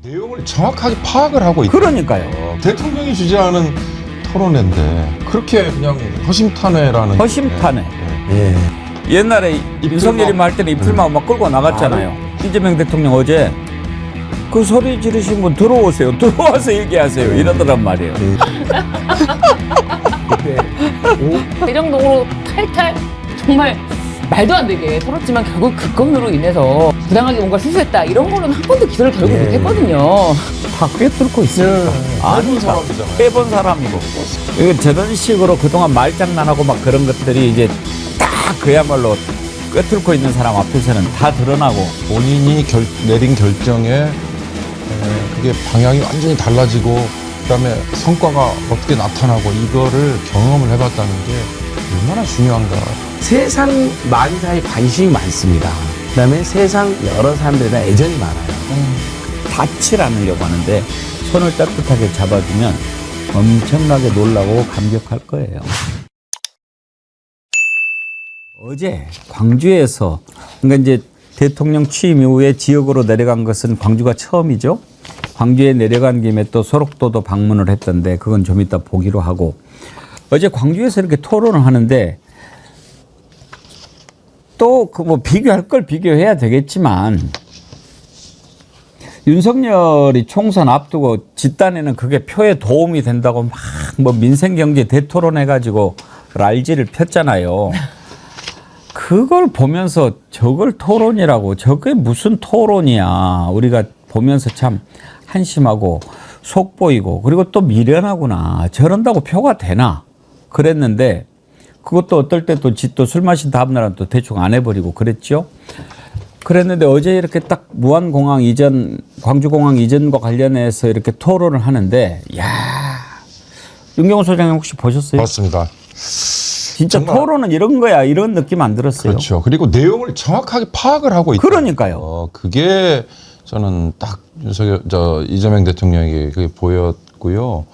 내용을 정확하게 파악을 하고 있다. 그러니까요. 대통령이 주재하는 토론회인데 그렇게 그냥 허심탄회라는 허심탄회. 게, 옛날에 윤석열이 말 때는 이풀만 막 끌고 나갔잖아요. 이재명 대통령 어제 그 소리 지르신 분 들어오세요. 들어와서 얘기하세요. 이러더란 말이에요. 이 정도로 탈탈 정말 말도 안 되게 털었지만 결국 그 건으로 인해서 부당하게 뭔가 실수했다 이런 거는 한 번도 기소를 결국 못했거든요. 다 꿰뚫고 있어요. 해본 사람이잖아요. 해본 사람이고. 이거 저런 식으로 그동안 말장난하고 막 그런 것들이 이제 딱 그야말로 꿰뚫고 있는 사람 앞에서는 다 드러나고. 본인이 내린 결정에 그게 방향이 완전히 달라지고 그다음에 성과가 어떻게 나타나고 이거를 경험을 해봤다는 게 얼마나 중요한가. 세상 만사에 관심이 많습니다. 그다음에 세상 여러 사람들에 대한 애정이 많아요. 닿질 않으려고 하는데 손을 따뜻하게 잡아주면 엄청나게 놀라고 감격할 거예요. 어제 광주에서 그러니까 이제 대통령 취임 이후에 지역으로 내려간 것은 광주가 처음이죠. 광주에 내려간 김에 또 소록도도 방문을 했던데 그건 좀 이따 보기로 하고 어제 광주에서 이렇게 토론을 하는데 또 그 뭐 비교할 걸 비교해야 되겠지만 윤석열이 총선 앞두고 집단에는 그게 표에 도움이 된다고 막 뭐 민생경제 대토론해가지고 랄지를 폈잖아요. 그걸 보면서 저걸 토론이라고 저게 무슨 토론이야. 우리가 보면서 참 한심하고 속 보이고 그리고 또 미련하구나. 저런다고 표가 되나. 그랬는데 그것도 어떨 때 또 지 또 술 마신 다음날은 또 대충 안 해버리고 그랬죠. 그랬는데 어제 이렇게 딱 무안공항 이전, 광주공항 이전과 관련해서 이렇게 토론을 하는데, 야 윤경호 소장님 혹시 보셨어요? 맞습니다. 진짜 정말. 토론은 이런 거야. 이런 느낌 안 들었어요. 그렇죠. 그리고 내용을 정확하게 파악을 하고 있다. 그러니까요. 그게 저는 딱 이재명 대통령에게 그게 보였고요.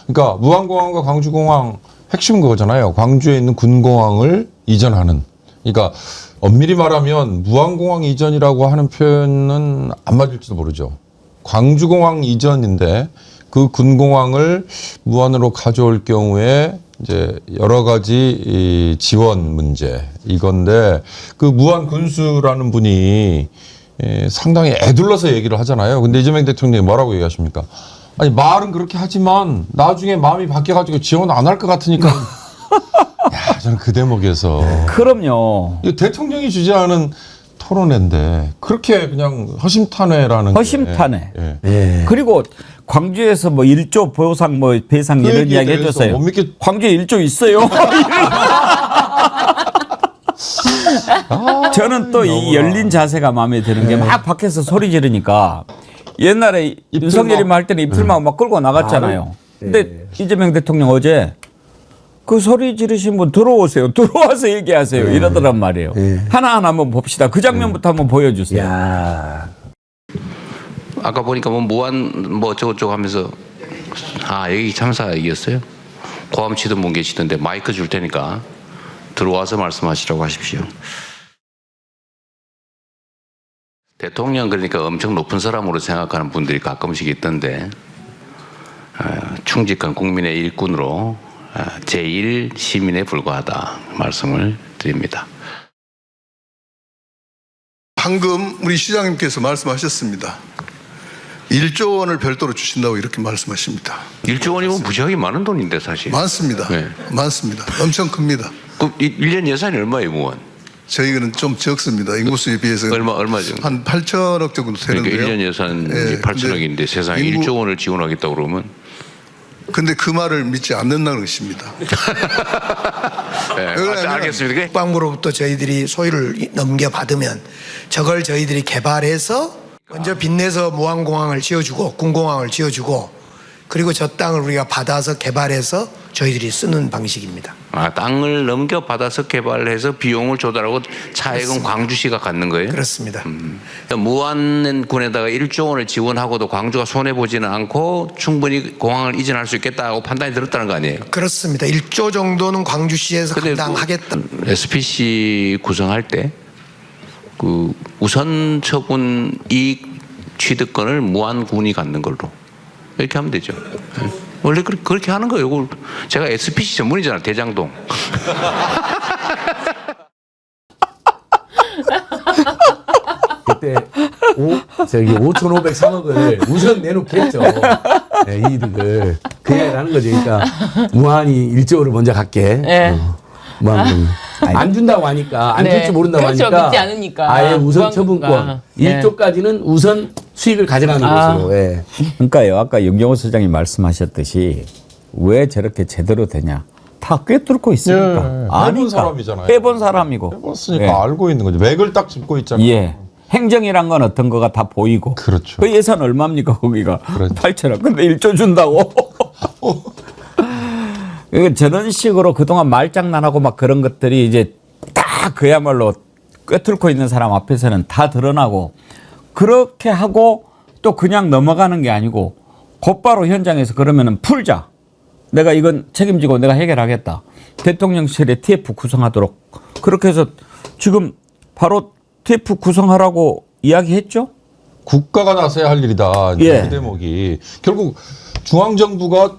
그러니까 무안공항과 광주공항 핵심은 그거잖아요. 광주에 있는 군공항을 이전하는. 그러니까 엄밀히 말하면 무안공항 이전이라고 하는 표현은 안 맞을지도 모르죠. 광주공항 이전인데 그 군공항을 무안으로 가져올 경우에 이제 여러 가지 이 지원 문제 이건데 그 무안 군수라는 분이 상당히 애둘러서 얘기를 하잖아요. 근데 이재명 대통령이 뭐라고 얘기하십니까? 아니 말은 그렇게 하지만 나중에 마음이 바뀌어가지고 지원 안 할 것 같으니까. 야, 저는 그 대목에서 그럼요. 이 대통령이 주재하는 토론회인데 그렇게 그냥 허심탄회라는 허심탄회. 게, 예. 그리고 광주에서 뭐 1조 보상 뭐 배상 그 이런 얘기에 이야기 대해서 해줬어요. 못 믿겠- 광주에 1조 있어요. 저는 또 이 열린 자세가 마음에 드는 게 막 밖에서 소리 지르니까 옛날에 윤석열이 말 때는 이풀만 막 끌고 나갔잖아요. 근데 이재명 대통령 어제 그 소리 지르신 분 들어오세요. 들어와서 얘기하세요. 이러더란 말이에요. 하나하나 한번 봅시다. 그 장면부터 한번 보여주세요. 야, 아까 보니까 뭐 무한 뭐 저것저것 하면서 여기 참사이었어요. 고함 치던 분 계시던데 마이크 줄 테니까 들어와서 말씀하시라고 하십시오. 대통령 그러니까 엄청 높은 사람으로 생각하는 분들이 가끔씩 있던데 충직한 국민의 일꾼으로 제1 시민에 불과하다 말씀을 드립니다. 방금 우리 시장님께서 말씀하셨습니다. 1조 원을 별도로 주신다고 이렇게 말씀하십니다. 1조 원이면 무지하게 많은 돈인데 사실. 많습니다. 네. 많습니다. 엄청 큽니다. 그 1년 예산이 얼마예요, 무원? 저희는 좀 적습니다. 인구수에 비해서 얼마 정도? 한 8천억 정도 되는데요. 그러니까 1년 예산이 네, 8천억인데 세상에 1조 원을 지원하겠다고 그러면 근데 그 말을 믿지 않는다는 것입니다. 네, 알겠습니다. 국방부로부터 저희들이 소유를 넘겨받으면 저걸 저희들이 개발해서 먼저 빚내서 무안공항을 지어주고 군공항을 지어주고 그리고 저 땅을 우리가 받아서 개발해서 저희들이 쓰는 방식입니다. 땅을 넘겨받아서 개발해서 비용을 조달하고 차액은 광주시가 갖는 거예요? 그렇습니다. 무안군에다가 1조 원을 지원하고도 광주가 손해보지는 않고 충분히 공항을 이전할 수 있겠다고 판단이 들었다는 거 아니에요? 그렇습니다. 1조 정도는 광주시에서 감당하겠다. SPC 구성할 때 그 우선 처분 이익 취득권을 무한군이 갖는 걸로 이렇게 하면 되죠. 원래 그렇게 하는 거예요. 이걸 제가 SPC 전문이잖아요. 대장동. 그때 5,503억을 우선 내놓겠죠. 네, 이득을. 그 얘기를 하는 거죠. 그러니까 무한히 1조를 먼저 갖게. 네. 무한군. 안 준다고 하니까 안 네. 줄지 모른다고 그렇죠. 하니까 믿지 않으니까. 아예 우선 무한군가. 처분권 네. 1조까지는 우선 수익을 가져가는 것으로. 예. 그러니까요. 아까 영경호 소장이 말씀하셨듯이 왜 저렇게 제대로 되냐. 다 꿰뚫고 있으니까. 예, 아니까. 해본 사람이잖아요. 해본 사람이고. 해봤으니까 예. 알고 있는 거죠. 맥을 딱 짚고 있잖아요. 예. 행정이란 건 어떤 거가 다 보이고. 그렇죠. 그 예산 얼마입니까, 거기가? 그렇죠. 8천억. 근데 1조 준다고. 그러니까 저런 식으로 그동안 말장난하고 막 그런 것들이 이제 다 그야말로 꿰뚫고 있는 사람 앞에서는 다 드러나고 그렇게 하고 또 그냥 넘어가는 게 아니고 곧바로 현장에서 그러면은 풀자. 내가 이건 책임지고 내가 해결하겠다. 대통령실에 TF 구성하도록. 그렇게 해서 지금 바로 TF 구성하라고 이야기했죠? 국가가 나서야 할 일이다. 예. 그 대목이 결국 중앙정부가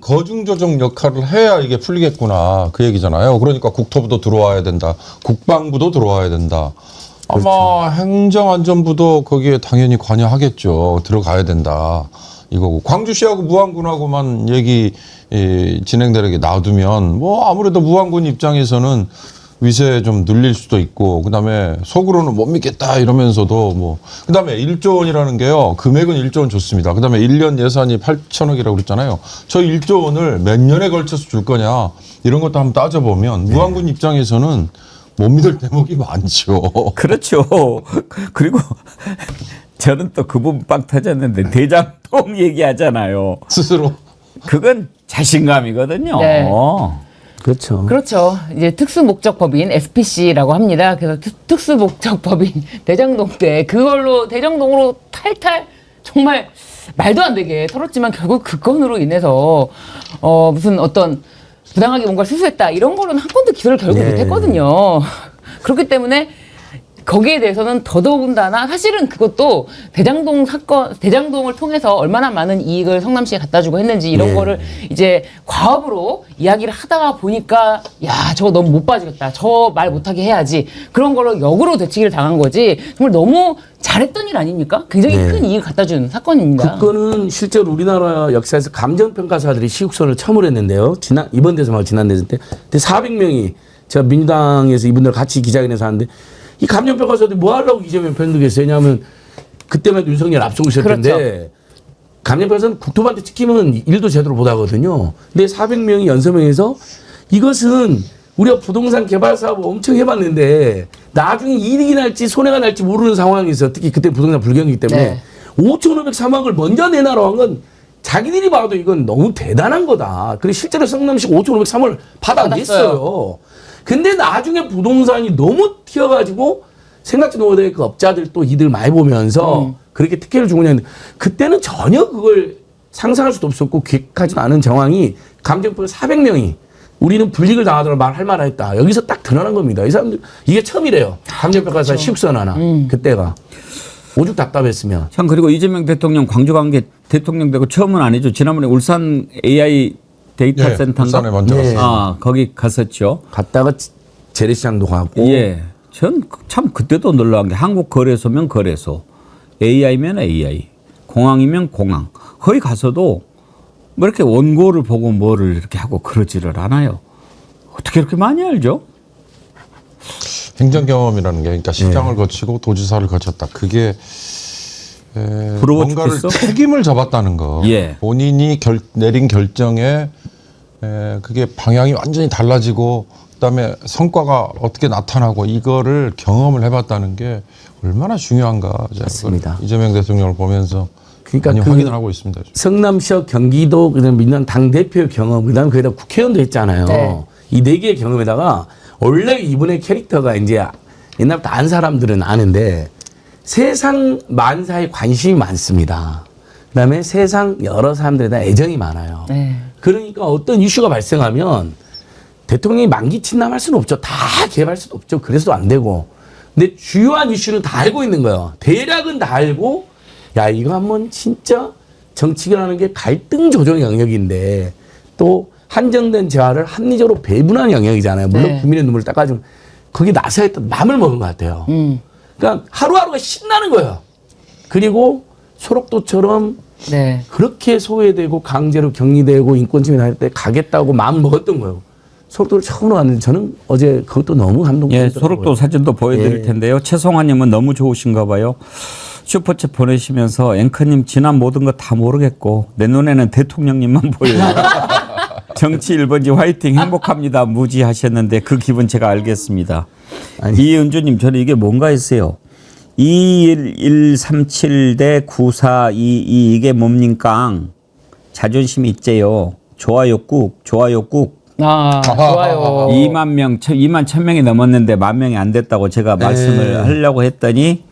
거중 조정 역할을 해야 이게 풀리겠구나 그 얘기잖아요. 그러니까 국토부도 들어와야 된다. 국방부도 들어와야 된다. 아마 행정안전부도 거기에 당연히 관여하겠죠. 들어가야 된다. 이거고 광주시하고 무안군하고만 얘기 진행되게 놔두면 뭐 아무래도 무안군 입장에서는 위세 좀 늘릴 수도 있고 그다음에 속으로는 못 믿겠다 이러면서도 뭐 그다음에 1조 원이라는 게요. 금액은 1조 원 좋습니다. 그다음에 1년 예산이 8천억이라고 그랬잖아요. 저 1조 원을 몇 년에 걸쳐서 줄 거냐 이런 것도 한번 따져보면 무안군 입장에서는 못 믿을 대목이 많죠. 그렇죠. 그리고 저는 또 그 부분 빵 터졌는데 대장동 얘기하잖아요. 스스로. 그건 자신감이거든요. 네. 그렇죠. 그렇죠. 이제 특수목적법인 SPC라고 합니다. 그래서 특수목적법인 대장동 때 그걸로 대장동으로 탈탈 정말 말도 안 되게 털었지만 결국 그 건으로 인해서 무슨 어떤 부당하게 뭔가 실수했다 이런 거로는 한 건도 기소를 결국 네. 못했거든요. 그렇기 때문에 거기에 대해서는 더더군다나 사실은 그것도 대장동 사건, 대장동을 통해서 얼마나 많은 이익을 성남시에 갖다 주고 했는지 이런 네. 거를 이제 과업으로 이야기를 하다가 보니까 야, 저거 너무 못 빠지겠다. 저 말 못하게 해야지. 그런 걸로 역으로 되치기를 당한 거지. 정말 너무 잘했던 일 아닙니까? 굉장히 네. 큰 이익을 갖다 준 사건입니다. 그거는 실제로 우리나라 역사에서 감정평가사들이 시국선을 처음으로 했는데요. 이번 대선 말고 지난 대선 때. 근데 400명이 제가 민주당에서 이분들 같이 기자회견에서 하는데 이 감정평가사들이 뭐 하려고 이재명 편들겠어요? 왜냐하면 그때만 해도 윤석열 앞서고 있을 텐데 그렇죠. 감정평가사는 국토부한테 찍히면 일도 제대로 못 하거든요. 근데 400명이 연서명에서 이것은 우리가 부동산 개발 사업 엄청 해봤는데 나중에 이익이 날지 손해가 날지 모르는 상황에서 특히 그때 부동산 불경이기 때문에 네. 5,503억을 먼저 내놔라고 한 건 자기들이 봐도 이건 너무 대단한 거다. 그리고 실제로 성남시 5,503억을 받아냈어요. 근데 나중에 부동산이 너무 튀어가지고 생각지도 못할 그 업자들 또 이들 많이 보면서 그렇게 특혜를 주고 있는데 그때는 전혀 그걸 상상할 수도 없었고 기획하지도 않은 정황이 감정평가 400명이 우리는 불이익을 당하더라도 말할 만하 했다. 여기서 딱 드러난 겁니다. 이 사람들 이게 처음이래요. 감정평가사 시국선 하나. 그때가. 오죽 답답했으면. 참 그리고 이재명 대통령 광주 관계 대통령 되고 처음은 아니죠. 지난번에 울산 AI 데이터 예, 센터인가? 울산에 먼저 네. 갔어요. 아, 거기 갔었죠. 갔다가 재래시장도 가고. 예. 전 참 그때도 놀라운 게 한국 거래소면 거래소, AI면 AI, 공항이면 공항. 거기 가서도 뭐 이렇게 원고를 보고 뭐를 이렇게 하고 그러지를 않아요. 어떻게 이렇게 많이 알죠? 행정 경험이라는 게 그러니까 시장을 거치고 도지사를 거쳤다. 그게 부러워 뭔가를 죽겠어? 책임을 져봤다는 거. 예. 본인이 내린 결정에 그게 방향이 완전히 달라지고 그다음에 성과가 어떻게 나타나고 이거를 경험을 해봤다는 게 얼마나 중요한가. 제가 맞습니다. 이재명 대통령을 보면서 그러니까 많이 그 확인을 하고 있습니다. 지금. 성남시와 경기도 그다음 민주당 당대표 경험 그다음에 거기다 국회의원도 했잖아요. 네. 이 네 개의 경험에다가 원래 이분의 캐릭터가 이제 옛날부터 안 사람들은 아는데 세상 만사에 관심이 많습니다. 그다음에 세상 여러 사람들에 대한 애정이 많아요. 네. 그러니까 어떤 이슈가 발생하면 대통령이 만기 침남할 수는 없죠. 다 개입할 수도 없죠. 그래서도 안 되고. 근데 주요한 이슈는 다 알고 있는 거예요. 대략은 다 알고 야 이거 한번 진짜 정치라는 게 갈등 조정 영역인데 또 한정된 재화를 합리적으로 배분하는 영역이잖아요. 물론 네. 국민의 눈물을 닦아주면 거기 나서야겠다 마음을 먹은 것 같아요. 그러니까 하루하루가 신나는 거예요. 그리고 소록도처럼 네. 그렇게 소외되고 강제로 격리되고 인권침해 당할 때 가겠다고 마음 먹었던 거예요. 소록도를 처음으로 갔는데 저는 어제 그것도 너무 예, 감동적이더라고요. 소록도 사진도 보여드릴 예. 텐데요. 최송아님은 너무 좋으신가 봐요. 슈퍼챗 보내시면서 앵커님 지난 모든 거 다 모르겠고 내 눈에는 대통령님만 보여요. 정치 1번지 화이팅 행복합니다. 무지하셨는데 그 기분 제가 알겠습니다. 이은주님 저는 이게 뭔가 했어요. 21137 대 9422 이게 뭡니까? 자존심 있제요. 좋아요 꾹 좋아요 꾹. 좋아요. 2만 1000명이 넘었는데 10,000명이 안 됐다고 제가 말씀을 하려고 했더니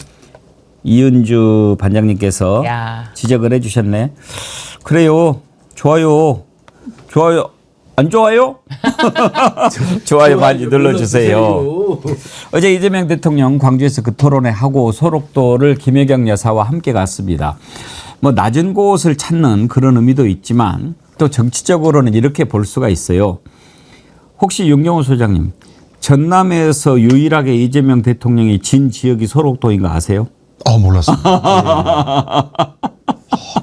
이은주 반장님께서 야. 지적을 해주셨네. 그래요. 좋아요. 안 좋아요? 좋아요 많이 눌러주세요. 어제 이재명 대통령 광주에서 그 토론회 하고 소록도를 김혜경 여사와 함께 갔습니다. 뭐 낮은 곳을 찾는 그런 의미도 있지만 또 정치적으로는 이렇게 볼 수가 있어요. 혹시 윤경호 소장님 전남에서 유일하게 이재명 대통령이 진 지역이 소록도인 거 아세요? 몰랐습니다.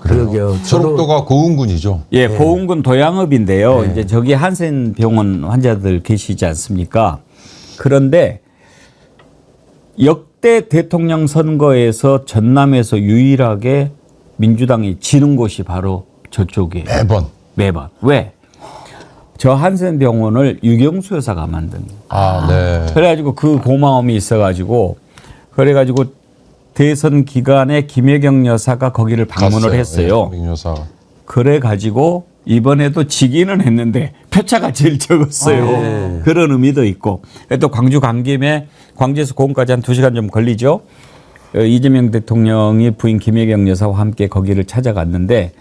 그러게요. 소록도가 고흥군이죠. 예, 고흥군 도양읍인데요. 이제 저기 한센병원 환자들 계시지 않습니까? 그런데 역대 대통령 선거에서 전남에서 유일하게 민주당이 지는 곳이 바로 저쪽이에요. 매번. 왜? 저 한센병원을 유경수 여사가 만든 거예요. 네. 그래가지고 그 고마움이 있어가지고 그래가지고 대선 기간에 김혜경 여사가 거기를 방문을 했어요. 김혜경 여사. 그래가지고 이번에도 지기는 했는데 표차가 제일 적었어요. 그런 의미도 있고 또 광주 간 김에 광주에서 고흥까지 한 2시간 좀 걸리죠. 이재명 대통령이 부인 김혜경 여사와 함께 거기를 찾아갔는데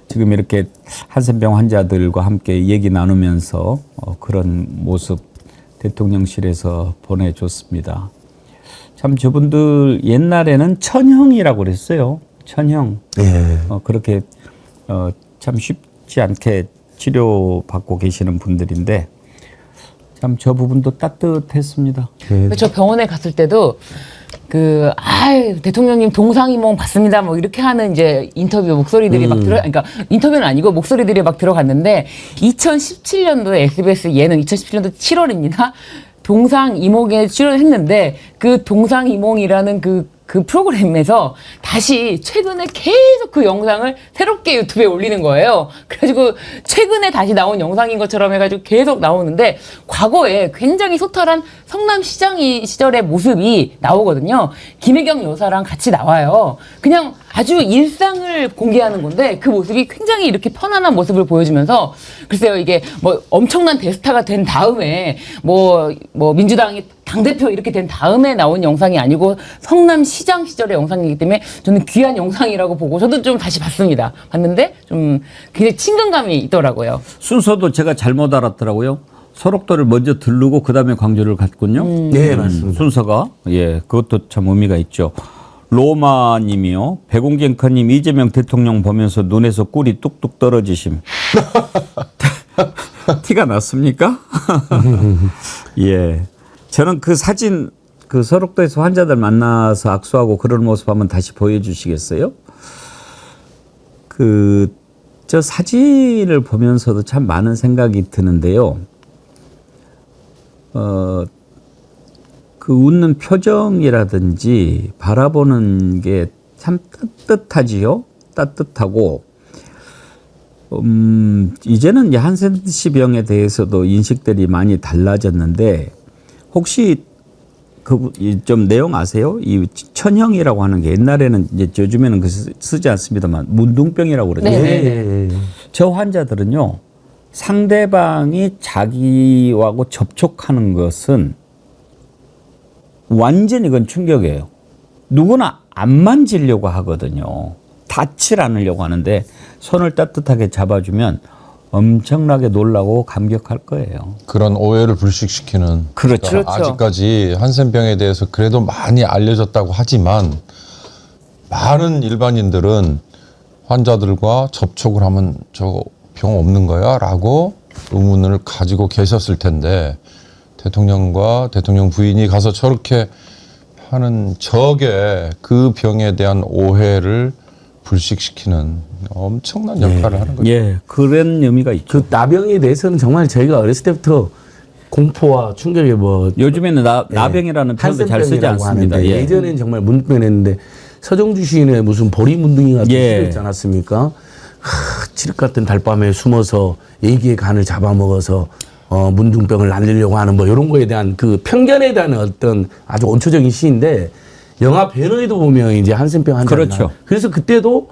지금 이렇게 한센병 환자들과 함께 얘기 나누면서 그런 모습 대통령실에서 보내줬습니다. 참 저분들 옛날에는 천형이라고 그랬어요. 천형. 그렇게 참 쉽지 않게 치료받고 계시는 분들인데 참 저 부분도 따뜻했습니다. 저 병원에 갔을 때도 대통령님 동상이몽 봤습니다. 뭐 이렇게 하는 이제 인터뷰 목소리들이 막 그러니까 인터뷰는 아니고 목소리들이 막 들어갔는데 2017년도에 SBS 예능 2017년도 7월입니다. 동상이몽에 출연했는데 그 동상이몽이라는 그 프로그램에서 다시 최근에 계속 그 영상을 새롭게 유튜브에 올리는 거예요. 그래가지고 최근에 다시 나온 영상인 것처럼 해가지고 계속 나오는데 과거에 굉장히 소탈한 성남시장이 시절의 모습이 나오거든요. 김혜경 여사랑 같이 나와요. 그냥 아주 일상을 공개하는 건데 그 모습이 굉장히 이렇게 편안한 모습을 보여주면서 글쎄요 이게 뭐 엄청난 대스타가 된 다음에 뭐 민주당이 당대표 이렇게 된 다음에 나온 영상이 아니고 성남시장 시절의 영상이기 때문에 저는 귀한 영상이라고 보고 저도 좀 다시 봤습니다. 봤는데 좀 굉장히 친근감이 있더라고요. 순서도 제가 잘못 알았더라고요. 소록도를 먼저 들르고 그다음에 광주를 갔군요. 네, 맞습니다. 순서가 그것도 참 의미가 있죠. 로마님이요. 백운경카님 이재명 대통령 보면서 눈에서 꿀이 뚝뚝 떨어지심. 티가 났습니까? 예. 저는 그 사진 그 소록도에서 환자들 만나서 악수하고 그런 모습 한번 다시 보여주시겠어요? 저 사진을 보면서도 참 많은 생각이 드는데요. 그 웃는 표정이라든지 바라보는 게 참 따뜻하지요. 따뜻하고 이제는 한센시 병에 대해서도 인식들이 많이 달라졌는데 혹시 좀 내용 아세요? 이 천형이라고 하는 게 옛날에는 이제 요즘에는 쓰지 않습니다만 문둥병이라고 그러죠. 저 환자들은요. 상대방이 자기하고 접촉하는 것은 완전히 그건 충격이에요. 누구나 안 만지려고 하거든요. 닿질 않으려고 하는데 손을 따뜻하게 잡아주면 엄청나게 놀라고 감격할 거예요. 그런 오해를 불식시키는. 그렇죠. 그러니까 아직까지 한센병에 대해서 그래도 많이 알려졌다고 하지만 많은 일반인들은 환자들과 접촉을 하면 저 병 없는 거야? 라고 의문을 가지고 계셨을 텐데 대통령과 대통령 부인이 가서 저렇게 하는 저게 그 병에 대한 오해를 불식시키는 엄청난 역할을 하는 거죠. 예, 그런 의미가 있죠. 그 나병에 대해서는 정말 저희가 어렸을 때부터 공포와 충격에 뭐 요즘에는 나병이라는 표현도 잘 쓰지 한센병이라고 않습니다. 하는데 예. 예전엔 정말 문변했는데 서정주 시인의 무슨 보리문둥이 같은 예. 시를 있지 않았습니까? 칠흑 같은 달밤에 숨어서 애기의 간을 잡아먹어서 문둥병을 날리려고 하는 뭐 이런 거에 대한 그 편견에 대한 어떤 아주 원초적인 시인데 영화 배너에도 보면 이제 한센병 환자가 그렇죠. 그래서 그때도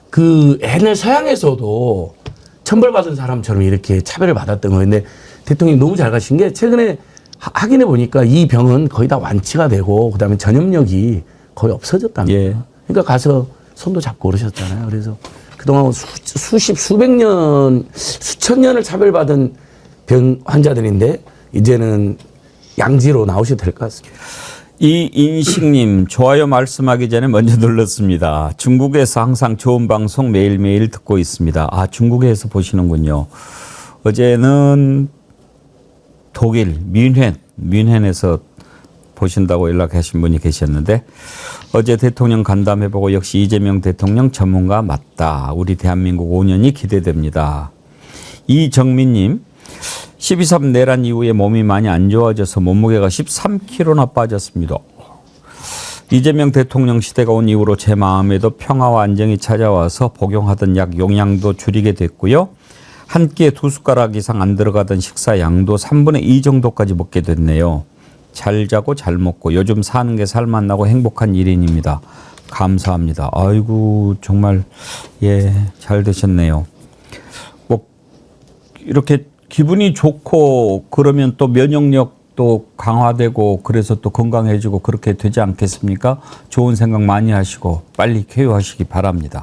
그 옛날 서양에서도 천벌받은 사람처럼 이렇게 차별을 받았던 거였는데 대통령이 너무 잘 가신 게 최근에 확인해 보니까 이 병은 거의 다 완치가 되고 그다음에 전염력이 거의 없어졌답니다. 예. 그러니까 가서 손도 잡고 그러셨잖아요. 그래서 그동안 수백 년, 수천 년을 차별받은 병 환자들인데 이제는 양지로 나오셔도 될 것 같습니다. 이인식님 좋아요 말씀하기 전에 먼저 눌렀습니다. 중국에서 항상 좋은 방송 매일매일 듣고 있습니다. 아, 중국에서 보시는군요. 어제는 독일 뮌헨에서 보신다고 연락하신 분이 계셨는데 어제 대통령 간담회보고 역시 이재명 대통령 전문가 맞다. 우리 대한민국 5년이 기대됩니다. 이정민님 12.3 내란 이후에 몸이 많이 안 좋아져서 몸무게가 13kg나 빠졌습니다. 이재명 대통령 시대가 온 이후로 제 마음에도 평화와 안정이 찾아와서 복용하던 약 용량도 줄이게 됐고요. 한 끼에 2숟가락 이상 안 들어가던 식사 양도 3분의 2 정도까지 먹게 됐네요. 잘 자고 잘 먹고 요즘 사는 게 살맛나고 행복한 일인입니다. 감사합니다. 아이고 정말 잘 되셨네요. 뭐 이렇게 기분이 좋고 그러면 또 면역력도 강화되고 그래서 또 건강해지고 그렇게 되지 않겠습니까? 좋은 생각 많이 하시고 빨리 쾌유하시기 바랍니다.